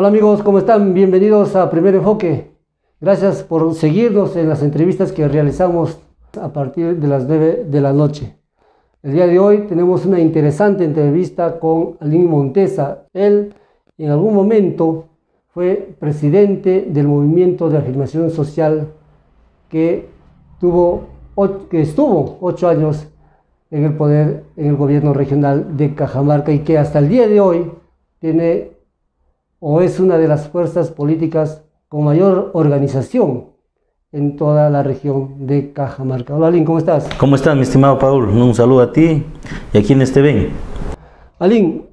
Hola amigos, ¿cómo están? Bienvenidos a Primer Enfoque. Gracias por seguirnos en las entrevistas que realizamos a partir de las 9 de la noche. El día de hoy tenemos una interesante entrevista con Alín Montesa. Él en algún momento fue presidente del movimiento de afirmación social que estuvo 8 años en el poder en el gobierno regional de Cajamarca y que hasta el día de hoy tiene o es una de las fuerzas políticas con mayor organización en toda la región de Cajamarca. Hola Alín, ¿cómo estás? ¿Cómo estás, mi estimado Paul? Un saludo a ti y a quienes te ven. Alín,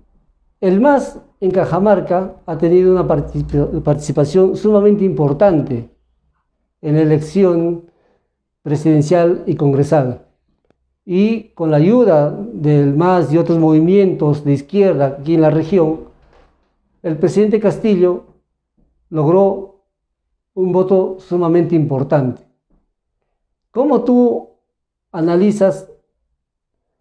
el MAS en Cajamarca ha tenido una participación sumamente importante en la elección presidencial y congresal. Y con la ayuda del MAS y otros movimientos de izquierda aquí en la región, el presidente Castillo logró un voto sumamente importante. ¿Cómo tú analizas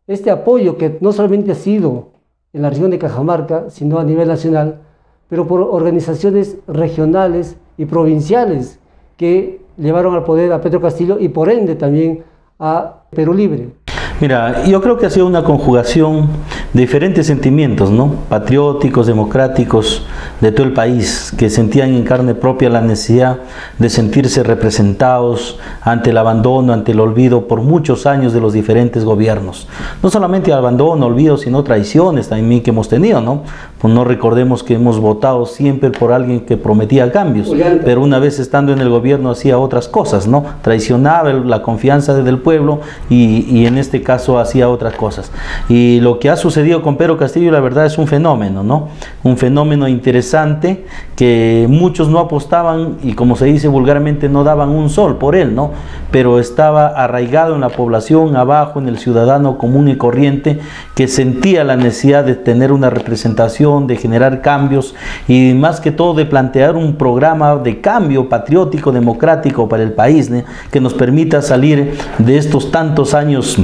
este apoyo que no solamente ha sido en la región de Cajamarca, sino a nivel nacional, pero por organizaciones regionales y provinciales que llevaron al poder a Pedro Castillo y por ende también a Perú Libre? Mira, yo creo que ha sido una conjugación de diferentes sentimientos, ¿no? Patrióticos, democráticos, de todo el país, que sentían en carne propia la necesidad de sentirse representados ante el abandono, ante el olvido por muchos años de los diferentes gobiernos. No solamente abandono, olvido, sino traiciones también que hemos tenido, ¿no? Pues no recordemos que hemos votado siempre por alguien que prometía cambios, pero una vez estando en el gobierno hacía otras cosas, ¿no? Traicionaba la confianza del pueblo y en este caso hacía otras cosas. Y lo que ha sucedido con Pedro Castillo, la verdad, es un fenómeno, ¿no? Un fenómeno interesante que muchos no apostaban y, como se dice vulgarmente, no daban un sol por él, ¿no? Pero estaba arraigado en la población, abajo, en el ciudadano común y corriente, que sentía la necesidad de tener una representación, de generar cambios y más que todo de plantear un programa de cambio patriótico, democrático para el país, ¿no? Que nos permita salir de estos tantos años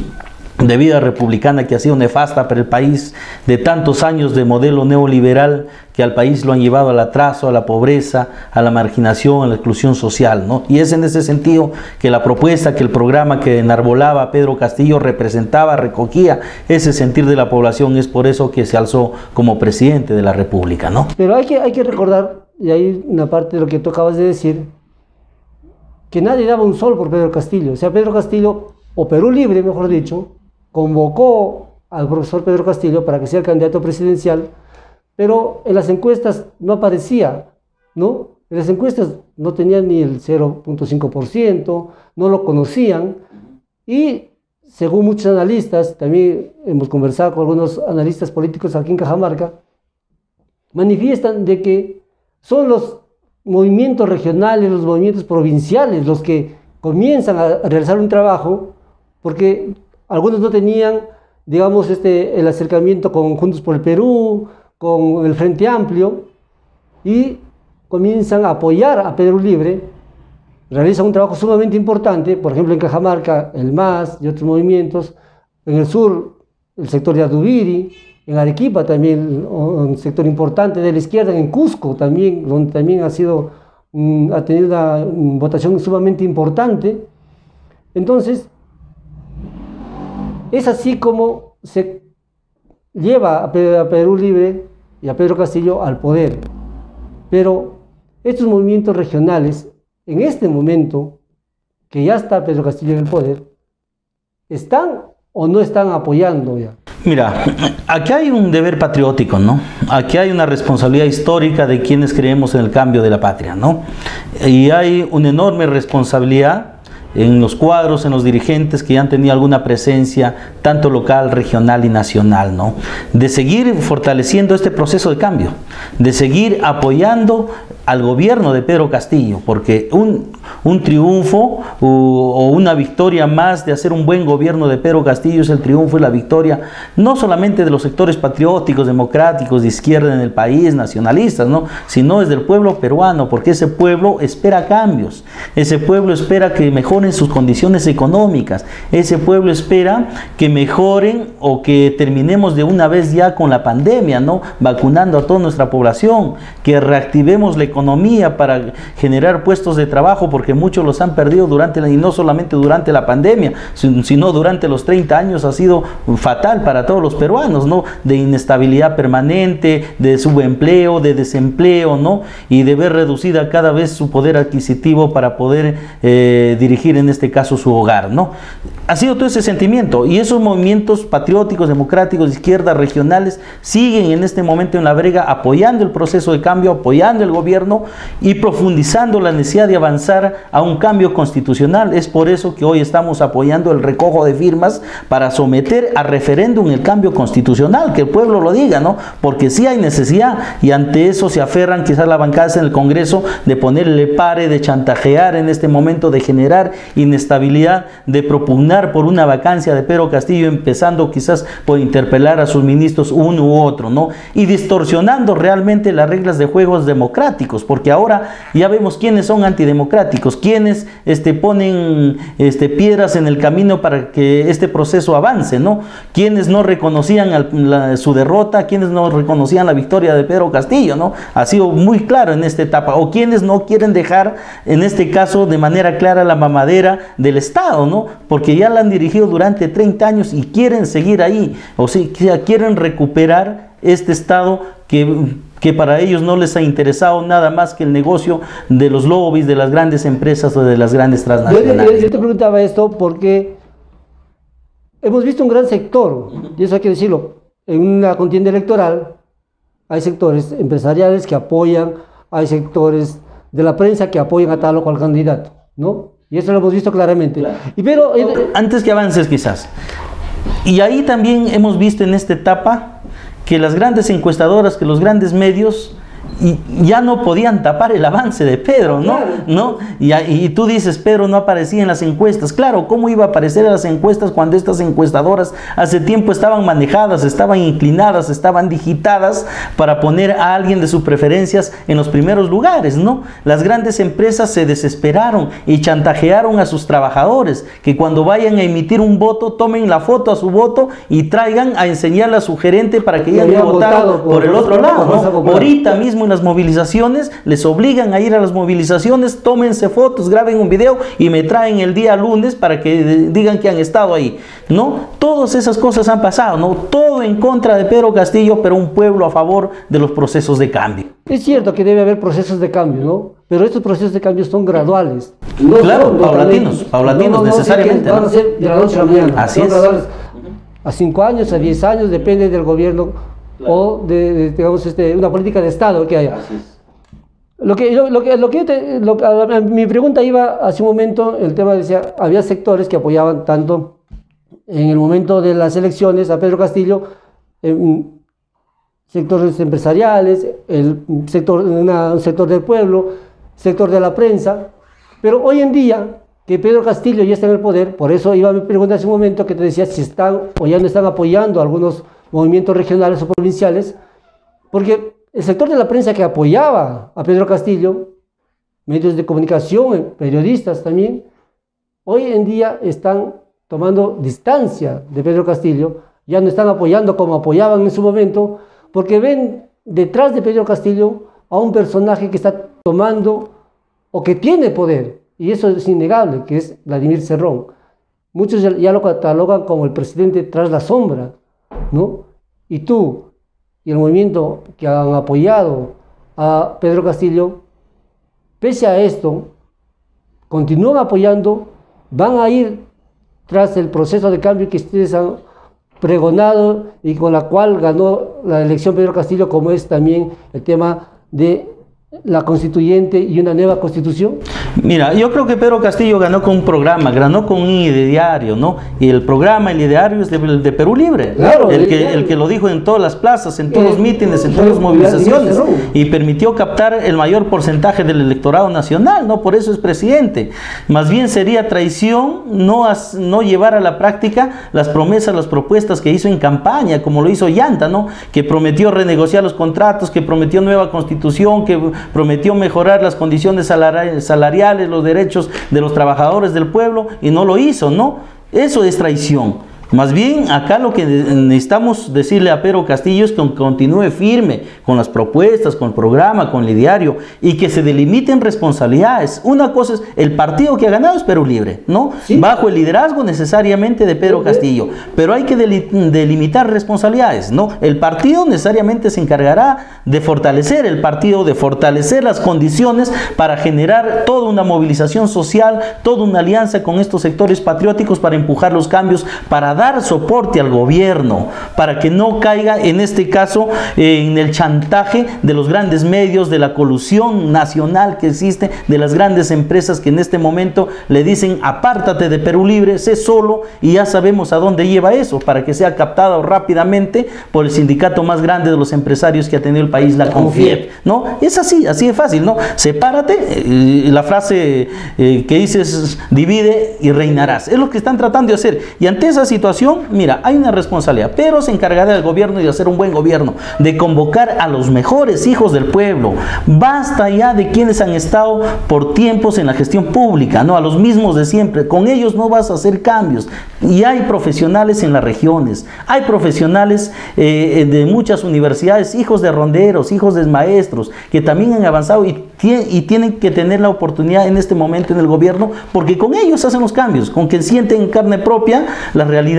de vida republicana que ha sido nefasta para el país, de tantos años de modelo neoliberal que al país lo han llevado al atraso, a la pobreza, a la marginación, a la exclusión social, ¿no? Y es en ese sentido que la propuesta, que el programa que enarbolaba Pedro Castillo representaba, recogía ese sentir de la población. Es por eso que se alzó como presidente de la República, ¿no? Pero hay que recordar, y ahí una parte de lo que tú acabas de decir, que nadie daba un sol por Pedro Castillo. O sea, Pedro Castillo, o Perú Libre, mejor dicho, convocó al profesor Pedro Castillo para que sea el candidato presidencial, pero en las encuestas no aparecía, ¿no? En las encuestas no tenía ni el 0.5%, no lo conocían, y según muchos analistas, también hemos conversado con algunos analistas políticos aquí en Cajamarca, manifiestan de que son los movimientos regionales, los movimientos provinciales los que comienzan a realizar un trabajo, porque algunos no tenían, digamos, el acercamiento con Juntos por el Perú, con el Frente Amplio, y comienzan a apoyar a Perú Libre, realizan un trabajo sumamente importante, por ejemplo en Cajamarca, el MAS y otros movimientos, en el sur, el sector de Adubiri, en Arequipa también, un sector importante de la izquierda, en Cusco también, donde también ha tenido una votación sumamente importante. Entonces, es así como se lleva a Perú Libre y a Pedro Castillo al poder. Pero estos movimientos regionales, en este momento, que ya está Pedro Castillo en el poder, ¿están o no están apoyando ya? Mira, aquí hay un deber patriótico, ¿no? Aquí hay una responsabilidad histórica de quienes creemos en el cambio de la patria, ¿no? Y hay una enorme responsabilidad en los cuadros, en los dirigentes que ya han tenido alguna presencia, tanto local, regional y nacional, ¿no? De seguir fortaleciendo este proceso de cambio, de seguir apoyando al gobierno de Pedro Castillo, porque un triunfo o una victoria más de hacer un buen gobierno de Pedro Castillo es el triunfo y la victoria no solamente de los sectores patrióticos, democráticos, de izquierda en el país, nacionalistas, ¿no? Sino desde el pueblo peruano, porque ese pueblo espera cambios, ese pueblo espera que mejoren mejoren sus condiciones económicas. Ese pueblo espera que mejoren o que terminemos de una vez ya con la pandemia, ¿no? Vacunando a toda nuestra población, que reactivemos la economía para generar puestos de trabajo, porque muchos los han perdido y no solamente durante la pandemia, sino durante los 30 años ha sido fatal para todos los peruanos, ¿no? De inestabilidad permanente, de subempleo, de desempleo, ¿no? Y de ver reducida cada vez su poder adquisitivo para poder dirigir en este caso su hogar, ¿no? Ha sido todo ese sentimiento, y esos movimientos patrióticos, democráticos, de izquierda, regionales, siguen en este momento en la brega, apoyando el proceso de cambio, apoyando el gobierno y profundizando la necesidad de avanzar a un cambio constitucional. Es por eso que hoy estamos apoyando el recojo de firmas para someter a referéndum el cambio constitucional, que el pueblo lo diga, ¿no? Porque sí hay necesidad, y ante eso se aferran quizás la bancada en el Congreso de ponerle pare, de chantajear en este momento, de generar inestabilidad, de propugnar por una vacancia de Pedro Castillo, empezando quizás por interpelar a sus ministros uno u otro, ¿no? Y distorsionando realmente las reglas de juegos democráticos, porque ahora ya vemos quiénes son antidemocráticos, quiénes ponen piedras en el camino para que este proceso avance, ¿no? Quienes no reconocían su derrota, quienes no reconocían la victoria de Pedro Castillo, ¿no? Ha sido muy claro en esta etapa, o quienes no quieren dejar, en este caso, de manera clara la mamadera del Estado, ¿no? Porque ya la han dirigido durante 30 años y quieren seguir ahí, o sea, quieren recuperar este Estado que para ellos no les ha interesado nada más que el negocio de los lobbies, de las grandes empresas o de las grandes transnacionales. Yo te preguntaba esto porque hemos visto un gran sector, y eso hay que decirlo, en una contienda electoral hay sectores empresariales que apoyan, hay sectores de la prensa que apoyan a tal o cual candidato, ¿no? Y eso lo hemos visto claramente. Claro. Pero antes que avances quizás, y ahí también hemos visto en esta etapa que las grandes encuestadoras, que los grandes medios ya no podían tapar el avance de Pedro, ¿no? Claro. ¿No? Y tú dices, Pedro no aparecía en las encuestas. Claro, ¿cómo iba a aparecer en las encuestas cuando estas encuestadoras hace tiempo estaban manejadas, estaban inclinadas, estaban digitadas para poner a alguien de sus preferencias en los primeros lugares, ¿no? Las grandes empresas se desesperaron y chantajearon a sus trabajadores, que cuando vayan a emitir un voto, tomen la foto a su voto y traigan a enseñarle a su gerente para que ella haya votado por el otro lado, ¿no? Ahorita mismo en las movilizaciones les obligan a ir a las movilizaciones, tómense fotos, graben un video y me traen el día lunes para que digan que han estado ahí, ¿no? Todas esas cosas han pasado, ¿no? Todo en contra de Pedro Castillo, pero un pueblo a favor de los procesos de cambio. Es cierto que debe haber procesos de cambio, ¿no? Pero estos procesos de cambio son graduales. No, claro, paulatinos, necesariamente. Van a ser de la noche a la mañana. Así es. Graduales. A 5 años, a 10 años, depende del gobierno. Claro. O digamos, una política de Estado que haya. Mi pregunta iba hace un momento, el tema decía, había sectores que apoyaban tanto en el momento de las elecciones a Pedro Castillo, sectores empresariales, un sector del pueblo, sector de la prensa, pero hoy en día que Pedro Castillo ya está en el poder, por eso iba mi pregunta hace un momento que te decía si están o ya no están apoyando algunos movimientos regionales o provinciales, porque el sector de la prensa que apoyaba a Pedro Castillo, medios de comunicación, periodistas también, hoy en día están tomando distancia de Pedro Castillo, ya no están apoyando como apoyaban en su momento, porque ven detrás de Pedro Castillo a un personaje que está tomando o que tiene poder, y eso es innegable, que es Vladimir Cerrón. Muchos ya lo catalogan como el presidente tras la sombra, ¿no? Y tú y el movimiento que han apoyado a Pedro Castillo, pese a esto, continúan apoyando, van a ir tras el proceso de cambio que ustedes han pregonado y con la cual ganó la elección Pedro Castillo, como es también el tema de la constituyente y una nueva constitución. Mira, yo creo que Pedro Castillo ganó con un programa, ganó con un ideario, ¿no? Y el programa, el ideario es de Perú Libre. Claro, el que lo dijo en todas las plazas, en todos los mítines, en todas las movilizaciones, y permitió captar el mayor porcentaje del electorado nacional, ¿no? Por eso es presidente. Más bien sería traición no llevar a la práctica las promesas, las propuestas que hizo en campaña, como lo hizo Llanta, ¿no? Que prometió renegociar los contratos, que prometió nueva constitución, que prometió mejorar las condiciones salariales, los derechos de los trabajadores del pueblo y no lo hizo, ¿no? Eso es traición. Más bien, acá lo que necesitamos decirle a Pedro Castillo es que continúe firme con las propuestas, con el programa, con el diario y que se delimiten responsabilidades. Una cosa es, el partido que ha ganado es Perú Libre, ¿no? Sí. Bajo el liderazgo necesariamente de Pedro Castillo, pero hay que delimitar responsabilidades, ¿no? El partido necesariamente se encargará de fortalecer el partido, de fortalecer las condiciones para generar toda una movilización social, toda una alianza con estos sectores patrióticos para empujar los cambios, para dar soporte al gobierno, para que no caiga en este caso en el chantaje de los grandes medios, de la colusión nacional que existe, de las grandes empresas que en este momento le dicen apártate de Perú Libre, sé solo, y ya sabemos a dónde lleva eso, para que sea captado rápidamente por el sindicato más grande de los empresarios que ha tenido el país, la CONFIEP, ¿no? Es así de fácil, ¿no? Sepárate, la frase que dices, divide y reinarás, es lo que están tratando de hacer, y ante esa situación, mira, hay una responsabilidad, pero se encargará del gobierno y de hacer un buen gobierno, de convocar a los mejores hijos del pueblo. Basta ya de quienes han estado por tiempos en la gestión pública, ¿no? A los mismos de siempre, con ellos no vas a hacer cambios. Y hay profesionales en las regiones, hay profesionales de muchas universidades, hijos de ronderos, hijos de maestros, que también han avanzado y tienen que tener la oportunidad en este momento en el gobierno, porque con ellos hacen los cambios, con que sienten en carne propia la realidad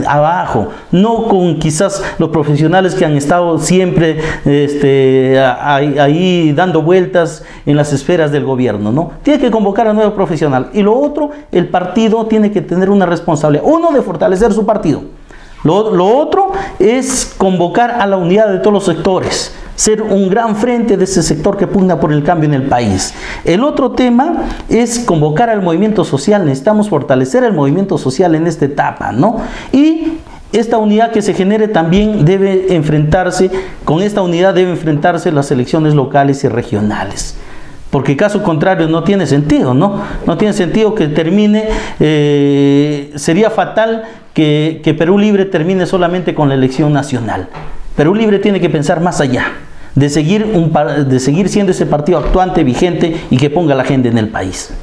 abajo, no con quizás los profesionales que han estado siempre ahí dando vueltas en las esferas del gobierno, ¿no? Tiene que convocar a nuevos profesionales. Y lo otro, el partido tiene que tener una responsabilidad, uno, de fortalecer su partido. Lo otro es convocar a la unidad de todos los sectores, ser un gran frente de ese sector que pugna por el cambio en el país. El otro tema es convocar al movimiento social. Necesitamos fortalecer el movimiento social en esta etapa, ¿no? Y esta unidad que se genere también debe enfrentarse, con esta unidad debe enfrentarse las elecciones locales y regionales. Porque caso contrario no tiene sentido, ¿no? No tiene sentido que termine, sería fatal que Perú Libre termine solamente con la elección nacional. Perú Libre tiene que pensar más allá, de seguir siendo ese partido actuante, vigente y que ponga la agenda en el país.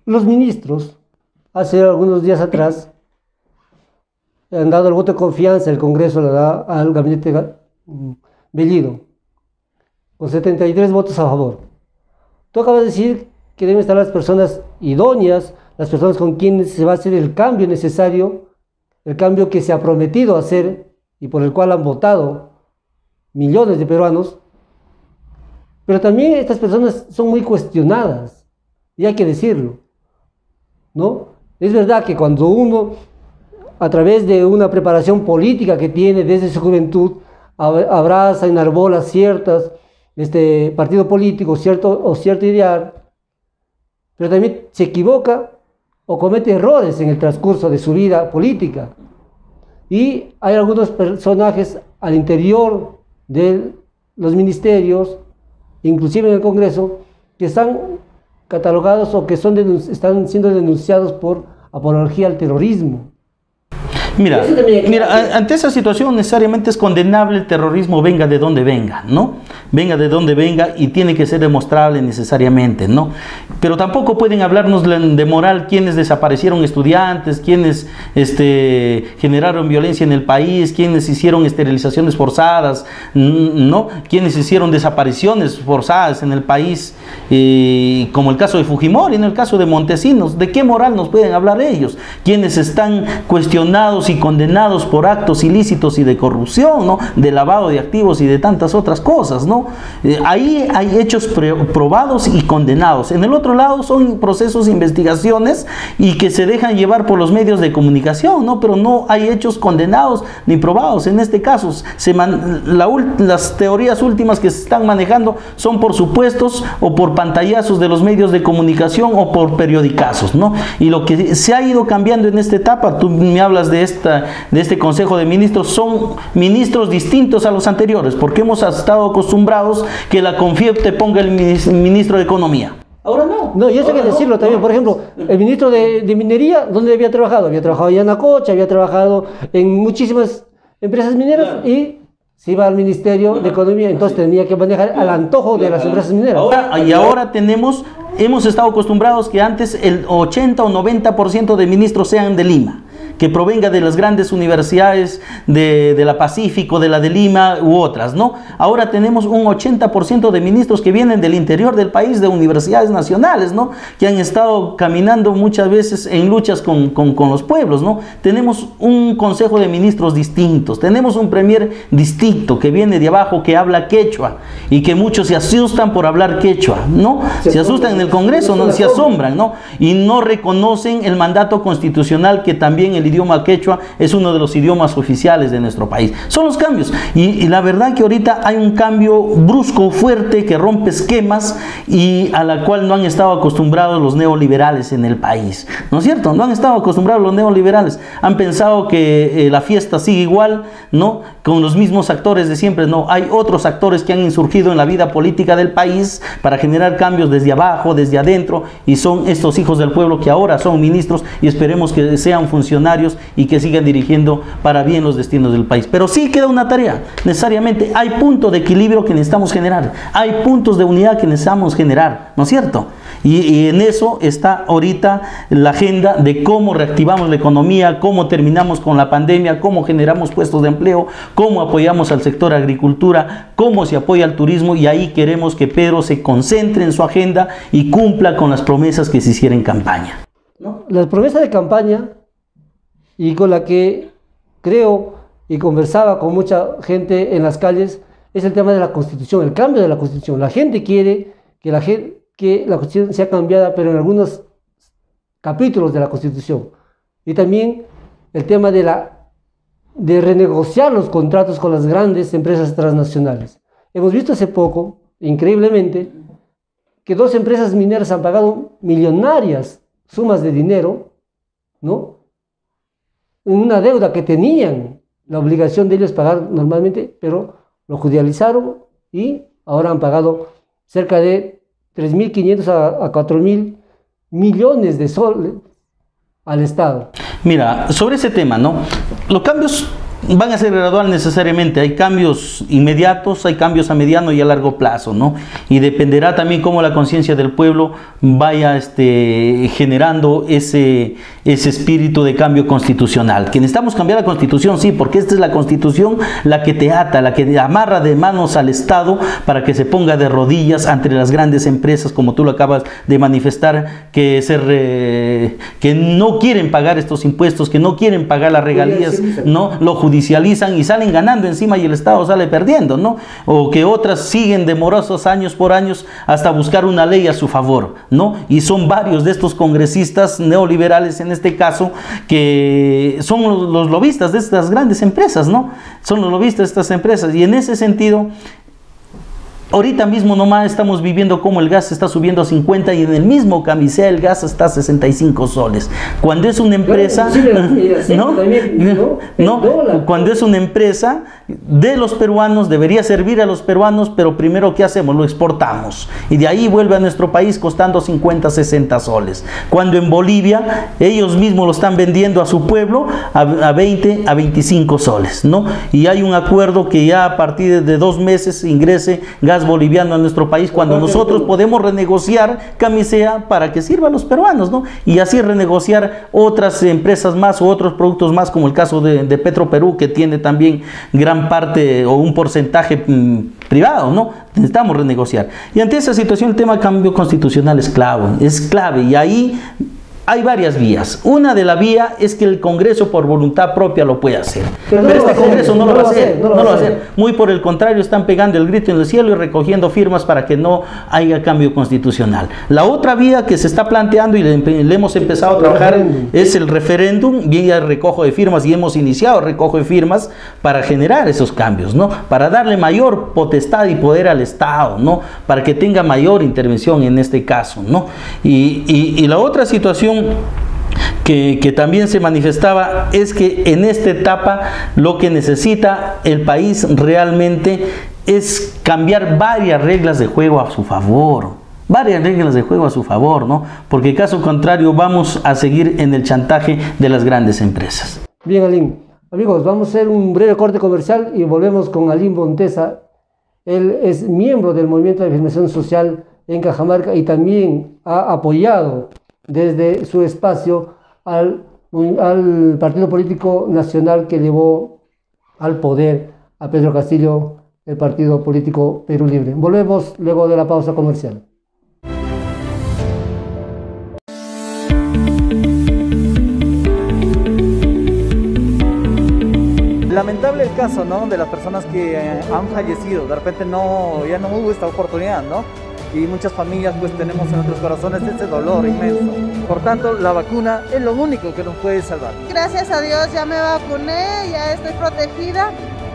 Los ministros, hace algunos días atrás, han dado el voto de confianza, el Congreso le da al gabinete Bellido, con 73 votos a favor. Tú acabas de decir que deben estar las personas idóneas, las personas con quienes se va a hacer el cambio necesario, el cambio que se ha prometido hacer y por el cual han votado millones de peruanos. Pero también estas personas son muy cuestionadas, y hay que decirlo, ¿no? Es verdad que cuando uno, a través de una preparación política que tiene desde su juventud, abraza, enarbola ciertas partido político, cierto ideal, pero también se equivoca o comete errores en el transcurso de su vida política. Y hay algunos personajes al interior de los ministerios, inclusive en el Congreso, que están catalogados o que están siendo denunciados por apología al terrorismo. Mira, ante esa situación necesariamente es condenable el terrorismo, venga de donde venga, ¿no? Venga de donde venga, y tiene que ser demostrable necesariamente, ¿no? Pero tampoco pueden hablarnos de moral quienes desaparecieron estudiantes, quienes generaron violencia en el país, quienes hicieron esterilizaciones forzadas, ¿no? Quienes hicieron desapariciones forzadas en el país, como el caso de Fujimori, en el caso de Montesinos. ¿De qué moral nos pueden hablar ellos? Quienes están cuestionados y condenados por actos ilícitos y de corrupción, ¿no? De lavado de activos y de tantas otras cosas, ¿no? Ahí hay hechos probados y condenados. En el otro lado son procesos de investigaciones y que se dejan llevar por los medios de comunicación, ¿no? Pero no hay hechos condenados ni probados. En este caso, las teorías últimas que se están manejando son por supuestos o por pantallazos de los medios de comunicación o por periodicazos, ¿no? Y lo que se ha ido cambiando en esta etapa, tú me hablas de este Consejo de Ministros, son ministros distintos a los anteriores, porque hemos estado acostumbrados que la CONFIEP te ponga el ministro de Economía. Ahora no. No, y eso hay que decirlo también. Por ejemplo, el ministro de Minería, ¿dónde había trabajado? Había trabajado en Yanacocha, había trabajado en muchísimas empresas mineras, claro. Y se iba al Ministerio de Economía, entonces tenía que manejar al antojo de las empresas mineras. Ahora hemos estado acostumbrados que antes el 80 o 90% de ministros sean de Lima, que provenga de las grandes universidades de la Pacífico, de la de Lima u otras, ¿no? Ahora tenemos un 80% de ministros que vienen del interior del país, de universidades nacionales, ¿no? Que han estado caminando muchas veces en luchas con los pueblos, ¿no? Tenemos un consejo de ministros distintos, tenemos un premier distinto que viene de abajo, que habla quechua y que muchos se asustan por hablar quechua, ¿no? Se asustan en el Congreso, ¿no? Se asombran, ¿no? Y no reconocen el mandato constitucional, que también el idioma quechua es uno de los idiomas oficiales de nuestro país. Son los cambios, y la verdad que ahorita hay un cambio brusco, fuerte, que rompe esquemas y a la cual no han estado acostumbrados los neoliberales en el país, ¿no es cierto? No han estado acostumbrados los neoliberales, han pensado que la fiesta sigue igual, ¿no? Con los mismos actores de siempre. No, hay otros actores que han insurgido en la vida política del país para generar cambios desde abajo, desde adentro, y son estos hijos del pueblo que ahora son ministros, y esperemos que sean funcionarios y que sigan dirigiendo para bien los destinos del país. Pero sí queda una tarea, necesariamente hay puntos de equilibrio que necesitamos generar, hay puntos de unidad que necesitamos generar, ¿no es cierto? Y en eso está ahorita la agenda de cómo reactivamos la economía, cómo terminamos con la pandemia, cómo generamos puestos de empleo, cómo apoyamos al sector agricultura, cómo se apoya al turismo, y ahí queremos que Pedro se concentre en su agenda y cumpla con las promesas que se hicieron en campaña, ¿no? Las promesas de campaña, y con la que creo y conversaba con mucha gente en las calles, es el tema de la Constitución, el cambio de la Constitución. La gente quiere que la Constitución sea cambiada, pero en algunos capítulos de la Constitución. Y también el tema de renegociar los contratos con las grandes empresas transnacionales. Hemos visto hace poco, increíblemente, que 2 empresas mineras han pagado millonarias sumas de dinero, ¿no?, una deuda que tenían la obligación de ellos pagar normalmente, pero lo judicializaron y ahora han pagado cerca de 3.500 a 4.000 millones de soles al Estado. Mira, sobre ese tema, ¿no? Los cambios van a ser graduales necesariamente, hay cambios inmediatos, hay cambios a mediano y a largo plazo, ¿no? Y dependerá también cómo la conciencia del pueblo vaya generando ese espíritu de cambio constitucional. Que necesitamos cambiar la Constitución, sí, porque esta es la Constitución la que te ata, la que amarra de manos al Estado para que se ponga de rodillas ante las grandes empresas, como tú lo acabas de manifestar, que no quieren pagar estos impuestos, que no quieren pagar las regalías, ¿no? Lo judicializan y salen ganando encima y el Estado sale perdiendo, ¿no? O que otras siguen demorosos años por años hasta buscar una ley a su favor, ¿no? Y son varios de estos congresistas neoliberales, en este caso, que son los lobistas de estas grandes empresas, ¿no? Son los lobistas de estas empresas, y en ese sentido, ahorita mismo nomás estamos viviendo cómo el gas está subiendo a 50 y en el mismo Camisea el gas está a 65 soles. Cuando es una empresa, cuando es una empresa de los peruanos, debería servir a los peruanos, pero primero ¿qué hacemos? Lo exportamos y de ahí vuelve a nuestro país costando 50, 60 soles. Cuando en Bolivia ellos mismos lo están vendiendo a su pueblo a 20, a 25 soles, ¿no? Y hay un acuerdo que ya a partir de 2 meses ingrese gas boliviano a nuestro país, cuando nosotros podemos renegociar Camisea para que sirva a los peruanos, ¿no? Y así renegociar otras empresas más o otros productos más, como el caso de Petroperú, que tiene también gran parte o un porcentaje privado, ¿no? Necesitamos renegociar. Y ante esa situación el tema de cambio constitucional es clave, y ahí hay varias vías. Una de la vía es que el Congreso por voluntad propia lo puede hacer. Pero este Congreso no lo va a hacer. Muy por el contrario, están pegando el grito en el cielo y recogiendo firmas para que no haya cambio constitucional. La otra vía que se está planteando y le hemos empezado a trabajar es el referéndum. Bien, ya recojo de firmas y hemos iniciado el recojo de firmas para generar esos cambios, ¿no? Para darle mayor potestad y poder al Estado, ¿no? Para que tenga mayor intervención en este caso, ¿no? Y la otra situación que también se manifestaba es que en esta etapa lo que necesita el país realmente es cambiar varias reglas de juego a su favor. ¿No? Porque caso contrario vamos a seguir en el chantaje de las grandes empresas. Bien, Aline, Amigos, vamos a hacer un breve corte comercial y volvemos con Alín Montesa. Él es miembro del Movimiento de Afirmación Social en Cajamarca y también ha apoyado desde su espacio al partido político nacional que llevó al poder a Pedro Castillo, el partido político Perú Libre. Volvemos luego de la pausa comercial. Lamentable el caso, ¿no?, de las personas que han fallecido. De repente ya no hubo esta oportunidad, ¿no? Y muchas familias pues tenemos en nuestros corazones ese dolor inmenso. Por tanto, la vacuna es lo único que nos puede salvar. Gracias a Dios ya me vacuné, ya estoy protegida.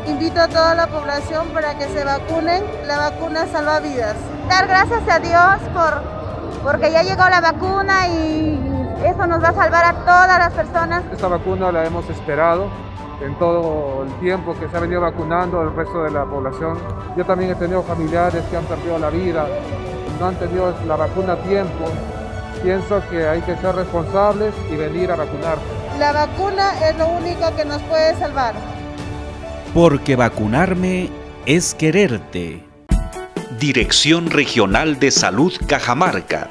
Invito a toda la población para que se vacunen. La vacuna salva vidas. Dar gracias a Dios porque ya llegó la vacuna y eso nos va a salvar a todas las personas. Esta vacuna la hemos esperado en todo el tiempo que se ha venido vacunando el resto de la población. Yo también he tenido familiares que han perdido la vida, no han tenido la vacuna a tiempo. Pienso que hay que ser responsables y venir a vacunar. La vacuna es lo único que nos puede salvar. Porque vacunarme es quererte. Dirección Regional de Salud Cajamarca.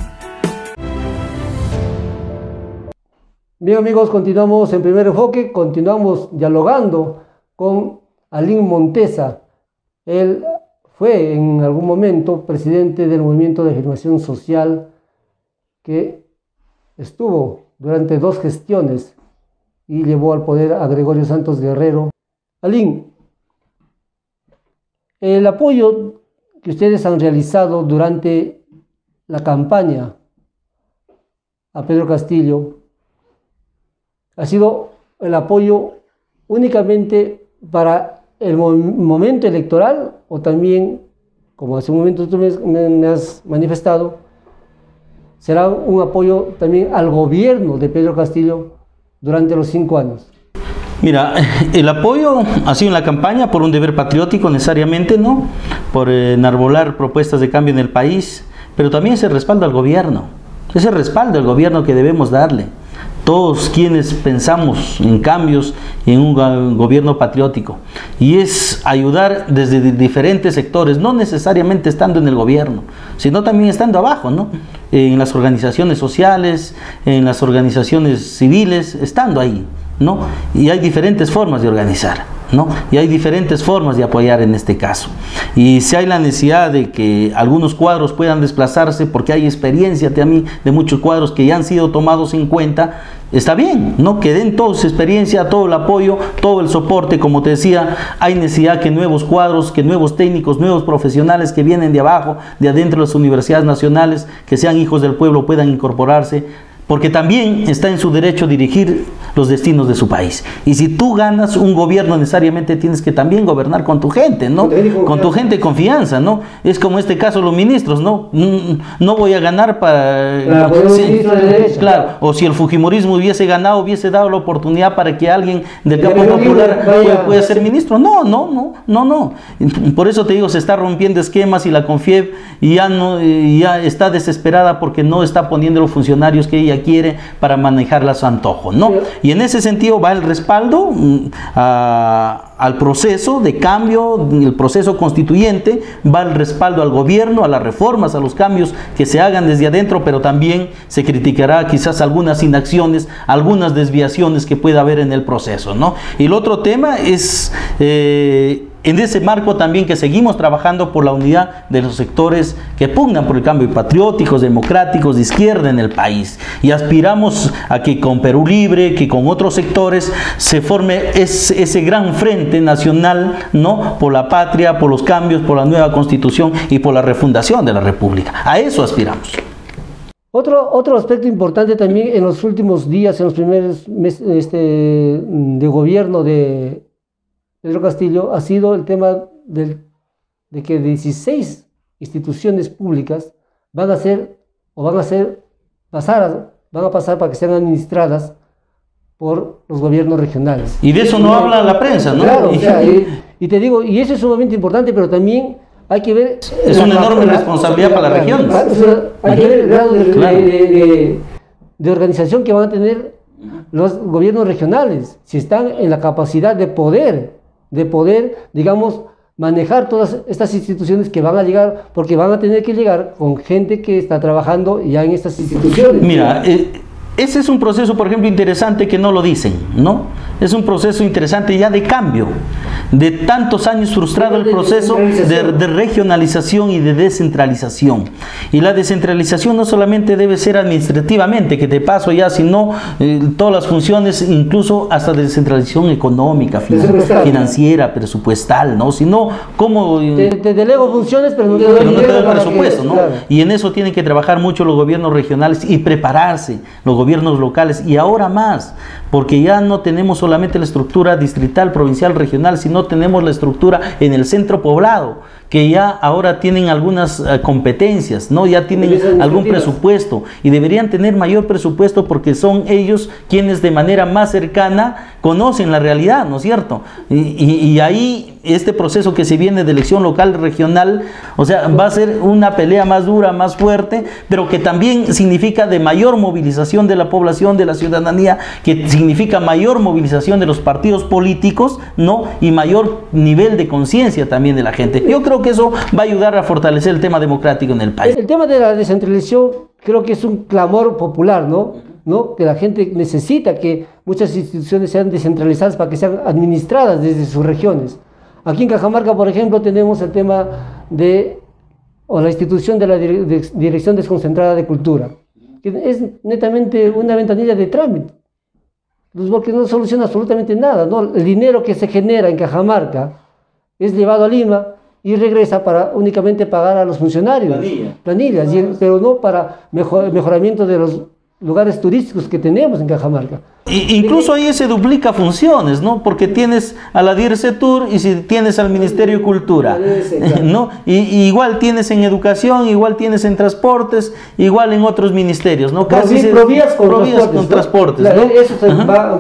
Bien amigos, continuamos en Primer Enfoque, continuamos dialogando con Alín Montesa. Él fue en algún momento presidente del Movimiento de Afirmación Social que estuvo durante 2 gestiones y llevó al poder a Gregorio Santos Guerrero. Alín, el apoyo que ustedes han realizado durante la campaña a Pedro Castillo ha sido el apoyo únicamente para el momento electoral o también, como hace un momento tú me has manifestado, será un apoyo también al gobierno de Pedro Castillo durante los 5 años? Mira, el apoyo ha sido en la campaña por un deber patriótico necesariamente, ¿no? Por enarbolar propuestas de cambio en el país, pero también ese respaldo al gobierno, ese respaldo al gobierno que debemos darle. Todos quienes pensamos en cambios y en un gobierno patriótico, y es ayudar desde diferentes sectores, no necesariamente estando en el gobierno, sino también estando abajo, ¿no? En las organizaciones sociales, en las organizaciones civiles, estando ahí, ¿no? Y hay diferentes formas de organizar, ¿no? Y hay diferentes formas de apoyar en este caso. Y si hay la necesidad de que algunos cuadros puedan desplazarse, porque hay experiencia también de muchos cuadros que ya han sido tomados en cuenta, está bien, ¿no? Que den toda su experiencia, todo el apoyo, todo el soporte. Como te decía, hay necesidad que nuevos cuadros, que nuevos técnicos, nuevos profesionales que vienen de abajo, de adentro de las universidades nacionales, que sean hijos del pueblo, puedan incorporarse, porque también está en su derecho dirigir los destinos de su país. Y si tú ganas un gobierno, necesariamente tienes que también gobernar con tu gente, ¿no? Con tu gente de confianza, ¿no? Es como este caso los ministros, ¿no? No voy a ganar para... claro, o si el fujimorismo hubiese ganado, hubiese dado la oportunidad para que alguien del campo popular pueda ser ministro. No. Por eso te digo, se está rompiendo esquemas y la CONFIEP ya está desesperada porque no está poniendo los funcionarios que ella quiere para manejarla a su antojo, ¿no? Y en ese sentido va el respaldo al proceso de cambio, el proceso constituyente, va el respaldo al gobierno, a las reformas, a los cambios que se hagan desde adentro, pero también se criticará quizás algunas inacciones, algunas desviaciones que pueda haber en el proceso, ¿no? Y el otro tema es... en ese marco también que seguimos trabajando por la unidad de los sectores que pugnan por el cambio, patrióticos, democráticos, de izquierda en el país. Y aspiramos a que con Perú Libre, que con otros sectores, se forme ese gran frente nacional, ¿no? Por la patria, por los cambios, por la nueva constitución y por la refundación de la República. A eso aspiramos. Otro aspecto importante también en los últimos días, en los primeros meses de gobierno de Pedro Castillo, ha sido el tema de que 16 instituciones públicas van a pasar para que sean administradas por los gobiernos regionales. Y de eso no habla la prensa, ¿no? Claro, y te digo, y eso es sumamente importante, pero también hay que ver... Es una enorme responsabilidad para las regiones. Hay que ver el grado de organización que van a tener los gobiernos regionales, si están en la capacidad de poder, digamos, manejar todas estas instituciones que van a llegar, porque van a tener que llegar con gente que está trabajando ya en estas instituciones. Mira, ese es un proceso, por ejemplo, interesante que no lo dicen, ¿no? Es un proceso interesante ya de cambio, de tantos años frustrado el proceso de regionalización y de descentralización. Y la descentralización no solamente debe ser administrativamente, que te paso ya, sino todas las funciones, incluso hasta descentralización económica, financiera, presupuestal, ¿no? Sino cómo... Te delego funciones, pero no te doy presupuesto, ¿no? Claro. Y en eso tienen que trabajar mucho los gobiernos regionales y prepararse los gobiernos locales, y ahora más, porque ya no tenemos solamente la estructura distrital, provincial, regional, sino tenemos la estructura en el centro poblado, que ya ahora tienen algunas competencias, ¿no? Ya tienen algún presupuesto, y deberían tener mayor presupuesto porque son ellos quienes de manera más cercana conocen la realidad, ¿no es cierto? Y ahí este proceso que se viene de elección local, regional, o sea, va a ser una pelea más dura, más fuerte, pero que también significa de mayor movilización de la población, de la ciudadanía, que significa mayor movilización de los partidos políticos, ¿no? Y mayor nivel de conciencia también de la gente. Yo creo que eso va a ayudar a fortalecer el tema democrático en el país. El tema de la descentralización creo que es un clamor popular, ¿no? Que la gente necesita que muchas instituciones sean descentralizadas para que sean administradas desde sus regiones. Aquí en Cajamarca, por ejemplo, tenemos el tema o la institución de la Dirección Desconcentrada de Cultura, que es netamente una ventanilla de trámite, porque no soluciona absolutamente nada, ¿no? El dinero que se genera en Cajamarca es llevado a Lima y regresa para únicamente pagar a los funcionarios, planillas, pero no para mejoramiento de los lugares turísticos que tenemos en Cajamarca. Incluso ahí se duplica funciones, ¿no? Porque tienes a la DIRCETUR y si tienes al Ministerio de Cultura, ¿no? Y igual tienes en Educación, igual tienes en Transportes, igual en otros ministerios, ¿no? Casi Provías con Transportes, ¿no? Eso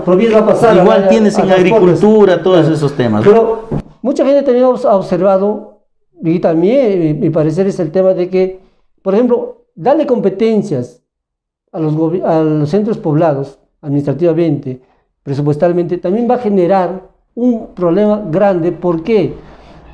Provías va a pasar. Igual tienes en Agricultura, todos esos temas, ¿no? Pero mucha gente también ha observado, y también mi parecer es el tema de que, por ejemplo, darle competencias a los centros poblados, administrativamente, presupuestalmente, también va a generar un problema grande. ¿Por qué?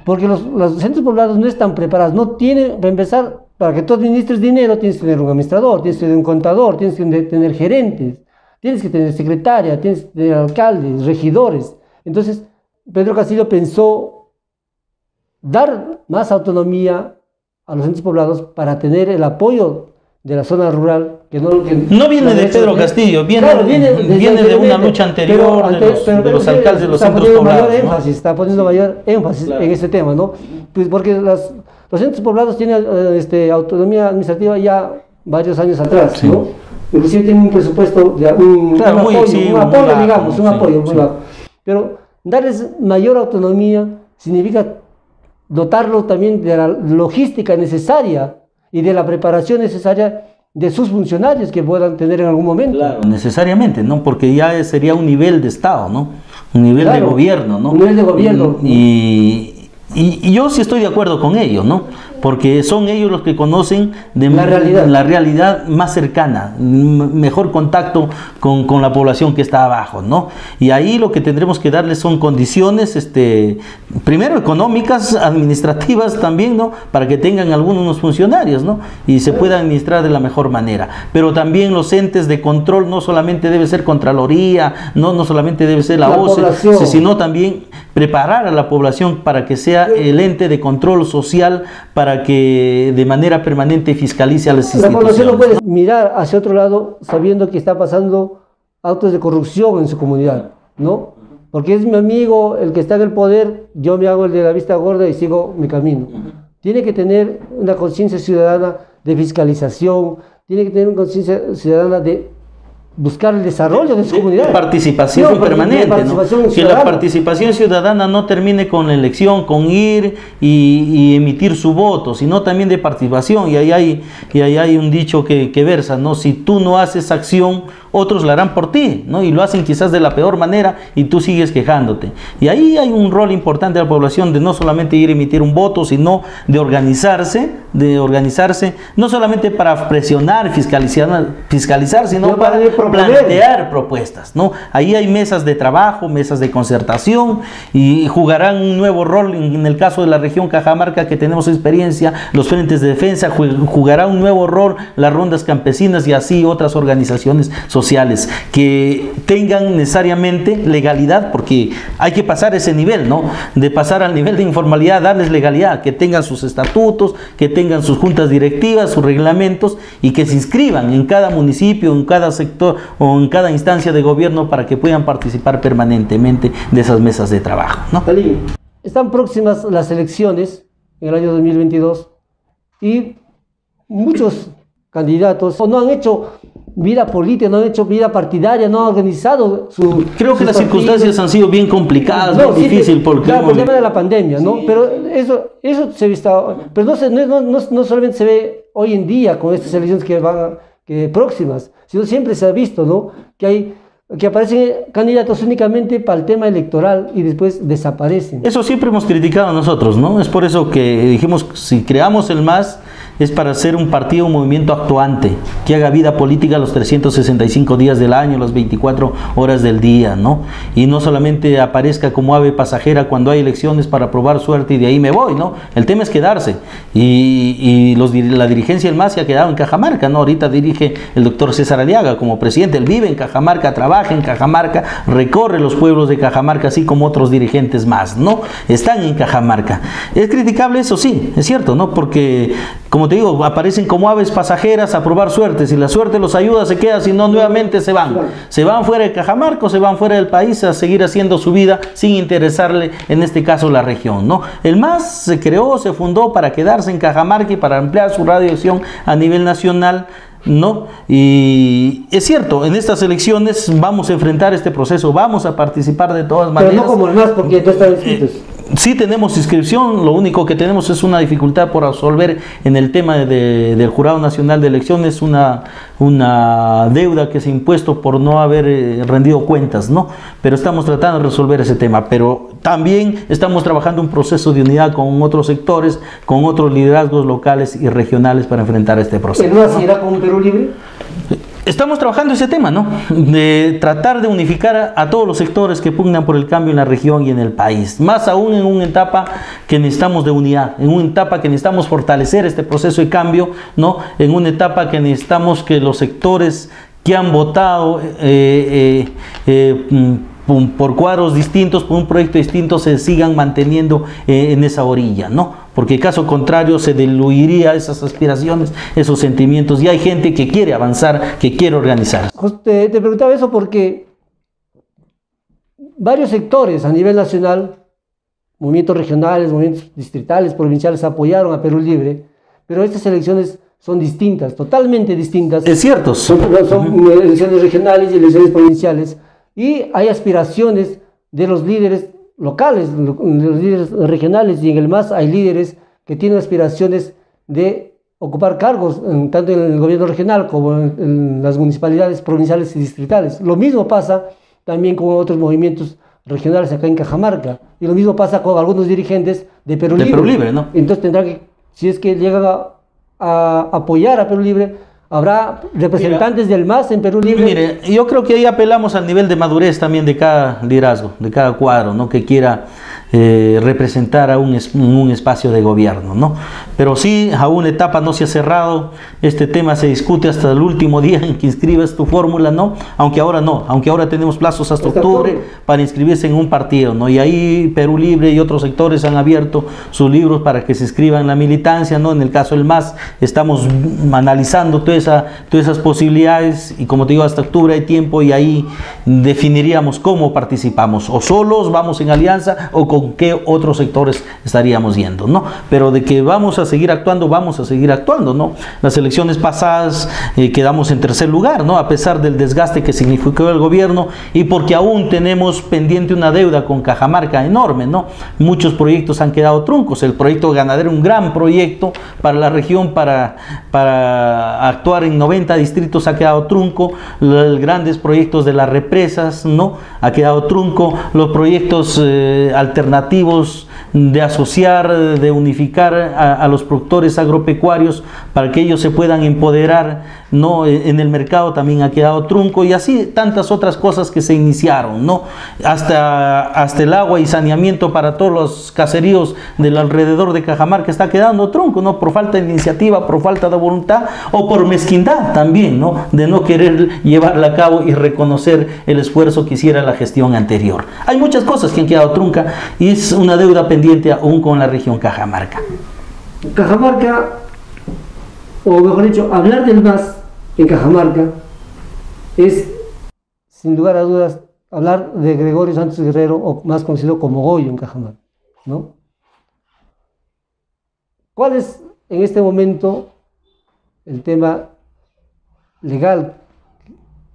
Porque los centros poblados no están preparados, no tienen, para empezar, para que tú administres dinero, tienes que tener un administrador, tienes que tener un contador, tienes que tener gerentes, tienes que tener secretaria, tienes que tener alcaldes, regidores. Entonces, Pedro Castillo pensó dar más autonomía a los centros poblados para tener el apoyo de la zona rural, que no viene de Pedro Castillo, viene de una lucha anterior de los alcaldes de los centros poblados, ¿no? Está poniendo mayor énfasis en este tema, ¿no? Pues porque los centros poblados tienen autonomía administrativa ya varios años atrás, sí, ¿no? Inclusive tienen un presupuesto, un apoyo muy bajo. Pero darles mayor autonomía significa dotarlos también de la logística necesaria y de la preparación necesaria de sus funcionarios que puedan tener en algún momento. Claro, necesariamente, ¿no? Porque ya sería un nivel de Estado, ¿no? Un nivel de gobierno, ¿no? Un nivel de gobierno. Y yo sí estoy de acuerdo con ellos, ¿no? Porque son ellos los que conocen la realidad más cercana, mejor contacto con la población que está abajo, ¿no? Y ahí lo que tendremos que darles son condiciones, primero económicas, administrativas también, ¿no? Para que tengan algunos funcionarios, ¿no? Y se pueda administrar de la mejor manera. Pero también los entes de control no solamente debe ser Contraloría, no solamente debe ser la OCE, sino también preparar a la población para que sea el ente de control social, para que de manera permanente fiscalice a las instituciones. La población no puede mirar hacia otro lado sabiendo que está pasando actos de corrupción en su comunidad, ¿no? Porque es mi amigo el que está en el poder, yo me hago el de la vista gorda y sigo mi camino. Tiene que tener una conciencia ciudadana de fiscalización, tiene que tener una conciencia ciudadana de buscar el desarrollo de su comunidad. Participación permanente, ¿no? Que la participación ciudadana no termine con la elección, con ir y emitir su voto, sino también de participación. Y ahí hay un dicho que versa, ¿no? Si tú no haces acción, otros la harán por ti, ¿no? Y lo hacen quizás de la peor manera y tú sigues quejándote. Y ahí hay un rol importante de la población de no solamente ir a emitir un voto, sino de organizarse, no solamente para presionar, fiscalizar, sino para plantear propuestas, ¿no? Ahí hay mesas de trabajo, mesas de concertación, y jugarán un nuevo rol en el caso de la región Cajamarca, que tenemos experiencia, los frentes de defensa, jugará un nuevo rol las rondas campesinas y así otras organizaciones sociales que tengan necesariamente legalidad, porque hay que pasar ese nivel, ¿no? De pasar al nivel de informalidad, darles legalidad, que tengan sus estatutos, que tengan sus juntas directivas, sus reglamentos, y que se inscriban en cada municipio, en cada sector o en cada instancia de gobierno para que puedan participar permanentemente de esas mesas de trabajo, ¿no? Están próximas las elecciones en el año 2022 y muchos candidatos no han hecho vida política, no han hecho vida partidaria, no han organizado su... Creo que las circunstancias han sido bien complicadas, muy difícil por el tema de la pandemia, ¿no? Sí. Pero eso se ha visto, pero no solamente se ve hoy en día con estas elecciones que próximas, sino siempre se ha visto, ¿no? Que aparecen candidatos únicamente para el tema electoral y después desaparecen. Eso siempre hemos criticado nosotros, ¿no? Es por eso que dijimos, si creamos el MAS, es para ser un partido, un movimiento actuante, que haga vida política los 365 días del año, las 24 horas del día, ¿no? Y no solamente aparezca como ave pasajera cuando hay elecciones para probar suerte y de ahí me voy, ¿no? El tema es quedarse. Y la dirigencia del MAS se ha quedado en Cajamarca, ¿no? Ahorita dirige el doctor César Aliaga como presidente, él vive en Cajamarca, trabaja en Cajamarca, recorre los pueblos de Cajamarca, así como otros dirigentes más, ¿no? Están en Cajamarca. ¿Es criticable eso? Sí, es cierto, ¿no? Porque, como te digo, aparecen como aves pasajeras a probar suerte. Si la suerte los ayuda, se queda, si no, nuevamente se van. Se van fuera de Cajamarca o se van fuera del país a seguir haciendo su vida sin interesarle, en este caso, la región, ¿no? El MAS se creó, se fundó para quedarse en Cajamarca y para ampliar su radiación a nivel nacional, ¿no? Y es cierto, en estas elecciones vamos a enfrentar este proceso, vamos a participar de todas maneras. Pero no como el MAS, porque no están inscritos. Sí tenemos inscripción, lo único que tenemos es una dificultad por resolver en el tema del Jurado Nacional de Elecciones, una deuda que se ha impuesto por no haber rendido cuentas, ¿no? Pero estamos tratando de resolver ese tema, pero también estamos trabajando un proceso de unidad con otros sectores, con otros liderazgos locales y regionales para enfrentar este proceso. ¿El MAS irá con un Perú libre? Estamos trabajando ese tema, ¿no? De tratar de unificar a todos los sectores que pugnan por el cambio en la región y en el país. Más aún en una etapa que necesitamos de unidad, en una etapa que necesitamos fortalecer este proceso de cambio, ¿no? En una etapa que necesitamos que los sectores que han votado por cuadros distintos, por un proyecto distinto, se sigan manteniendo en esa orilla, ¿no? Porque caso contrario se diluiría esas aspiraciones, esos sentimientos, y hay gente que quiere avanzar, que quiere organizar. Te preguntaba eso porque varios sectores a nivel nacional, movimientos regionales, movimientos distritales, provinciales, apoyaron a Perú Libre, pero estas elecciones son distintas, totalmente distintas. Es cierto. Son elecciones regionales y elecciones provinciales, y hay aspiraciones de los líderes locales, los líderes regionales, y en el MAS hay líderes que tienen aspiraciones de ocupar cargos tanto en el gobierno regional como en las municipalidades provinciales y distritales. Lo mismo pasa también con otros movimientos regionales acá en Cajamarca, y lo mismo pasa con algunos dirigentes de Perú Libre. Perú Libre, ¿no? Entonces tendrán que, si es que llegan a apoyar a Perú Libre, ¿habrá representantes del MAS en Perú Libre? Mire, yo creo que ahí apelamos al nivel de madurez también de cada liderazgo, de cada cuadro, ¿no? Que quiera representar a un espacio de gobierno, ¿no? Pero sí, a una etapa no se ha cerrado, este tema se discute hasta el último día en que inscribas tu fórmula, ¿no? Aunque ahora no, aunque ahora tenemos plazos hasta octubre para inscribirse en un partido, ¿no? Y ahí Perú Libre y otros sectores han abierto sus libros para que se inscriban en la militancia, ¿no? En el caso del MAS estamos analizando todas esas posibilidades, y como te digo, hasta octubre hay tiempo, y ahí definiríamos cómo participamos, o solos, vamos en alianza, o con qué otros sectores estaríamos yendo, ¿no? Pero de que vamos a seguir actuando, vamos a seguir actuando, ¿no? Las elecciones pasadas quedamos en tercer lugar, ¿no? A pesar del desgaste que significó el gobierno, y porque aún tenemos pendiente una deuda con Cajamarca enorme, ¿no? Muchos proyectos han quedado truncos. El proyecto ganadero, un gran proyecto para la región, para actuar en 90 distritos, ha quedado trunco. Los grandes proyectos de las represas, ¿no? Ha quedado trunco. Los proyectos alternativos de asociar, de unificar a los productores agropecuarios para que ellos se puedan empoderar, ¿no? En el mercado también ha quedado trunco, y así tantas otras cosas que se iniciaron, ¿no? Hasta el agua y saneamiento para todos los caseríos del alrededor de Cajamarca está quedando trunco, ¿no? Por falta de iniciativa, por falta de voluntad o por mezquindad también, ¿no? De no querer llevarla a cabo y reconocer el esfuerzo que hiciera la gestión anterior. Hay muchas cosas que han quedado trunca y es una deuda pendiente aún con la región Cajamarca. Cajamarca, o mejor dicho, hablar del MAS en Cajamarca es, sin lugar a dudas, hablar de Gregorio Santos Guerrero, o más conocido como Goyo en Cajamarca, ¿no? ¿Cuál es en este momento el tema legal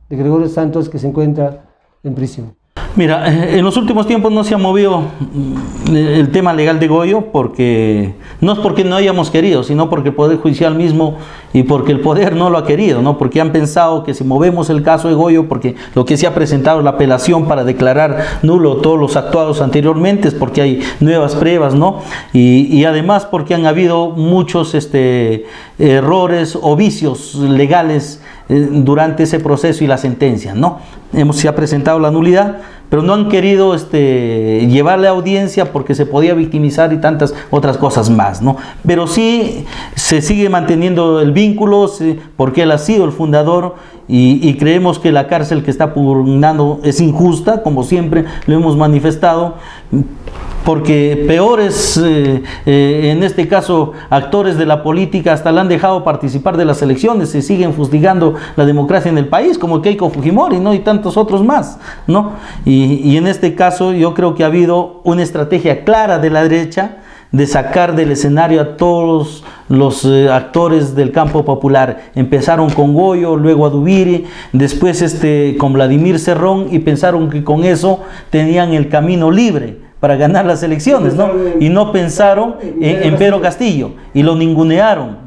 de Gregorio Santos, que se encuentra en prisión? Mira, en los últimos tiempos no se ha movido el tema legal de Goyo, porque no es porque no hayamos querido, sino porque el Poder Judicial mismo y porque el Poder no lo ha querido, ¿no? Porque han pensado que si movemos el caso de Goyo, porque lo que se ha presentado es la apelación para declarar nulo todos los actuados anteriormente, es porque hay nuevas pruebas, ¿no? Y además porque han habido muchos errores o vicios legales durante ese proceso y la sentencia, ¿no? Se ha presentado la nulidad, pero no han querido llevarle a audiencia porque se podía victimizar y tantas otras cosas más, ¿no? Pero sí se sigue manteniendo el vínculo, porque él ha sido el fundador, y creemos que la cárcel que está pugnando es injusta, como siempre lo hemos manifestado, porque peores, en este caso, actores de la política hasta la han dejado participar de las elecciones, se siguen fustigando la democracia en el país, como Keiko Fujimori, ¿no? Y tantos otros más, ¿no? Y en este caso yo creo que ha habido una estrategia clara de la derecha de sacar del escenario a todos los actores del campo popular. Empezaron con Goyo, luego a Dubiri, después con Vladimir Cerrón, y pensaron que con eso tenían el camino libre para ganar las elecciones, ¿no? Y no pensaron en Pedro Castillo, y lo ningunearon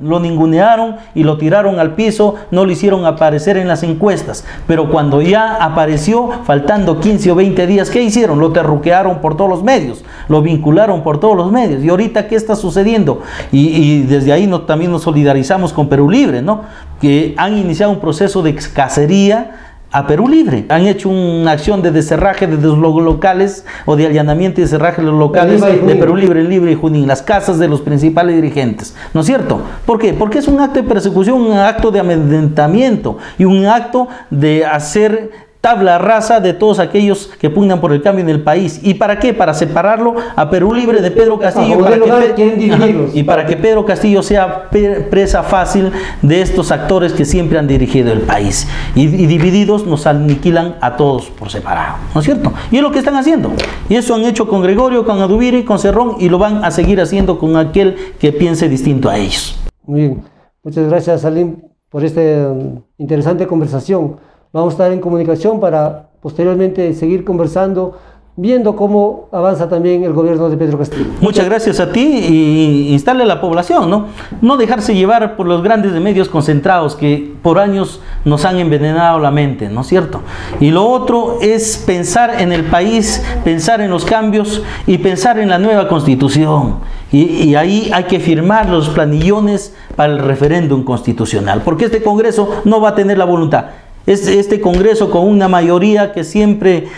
y lo tiraron al piso, no lo hicieron aparecer en las encuestas, pero cuando ya apareció, faltando 15 o 20 días, ¿qué hicieron? Lo terruquearon por todos los medios, lo vincularon por todos los medios, y ahorita ¿qué está sucediendo? Y desde ahí también nos solidarizamos con Perú Libre, ¿no? Que han iniciado un proceso de cacería a Perú Libre. Han hecho una acción de descerraje de los locales, o de allanamiento y descerraje de los locales de Perú Libre, Libre y Junín, las casas de los principales dirigentes, ¿no es cierto? ¿Por qué? Porque es un acto de persecución, un acto de amedrentamiento y un acto de hacer tabla rasa de todos aquellos que pugnan por el cambio en el país. ¿Y para qué? Para separarlo a Perú Libre de Pedro Castillo, y para que Pedro Castillo sea presa fácil de estos actores que siempre han dirigido el país. Y divididos nos aniquilan a todos por separado, ¿no es cierto? Y es lo que están haciendo. Y eso han hecho con Gregorio, con Adubiri, con Cerrón, y lo van a seguir haciendo con aquel que piense distinto a ellos. Muy bien. Muchas gracias, Salim, por esta interesante conversación. Vamos a estar en comunicación para posteriormente seguir conversando, viendo cómo avanza también el gobierno de Pedro Castillo. Muchas gracias a ti, y instarle a la población, ¿no? No dejarse llevar por los grandes medios concentrados que por años nos han envenenado la mente, ¿no es cierto? Y lo otro es pensar en el país, pensar en los cambios y pensar en la nueva constitución. Y ahí hay que firmar los planillones para el referéndum constitucional, porque este Congreso no va a tener la voluntad. Este Congreso, con una mayoría que siempre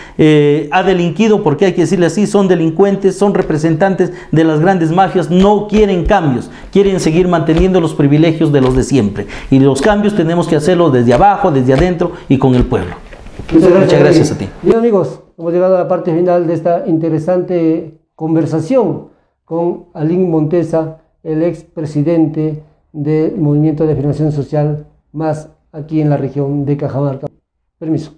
ha delinquido, porque hay que decirle así, son delincuentes, son representantes de las grandes mafias, no quieren cambios, quieren seguir manteniendo los privilegios de los de siempre. Y los cambios tenemos que hacerlos desde abajo, desde adentro y con el pueblo. Muchas gracias a ti. Bien, amigos, hemos llegado a la parte final de esta interesante conversación con Alín Montesa, el expresidente del Movimiento de Afirmación Social MAS, aquí en la región de Cajamarca. Permiso.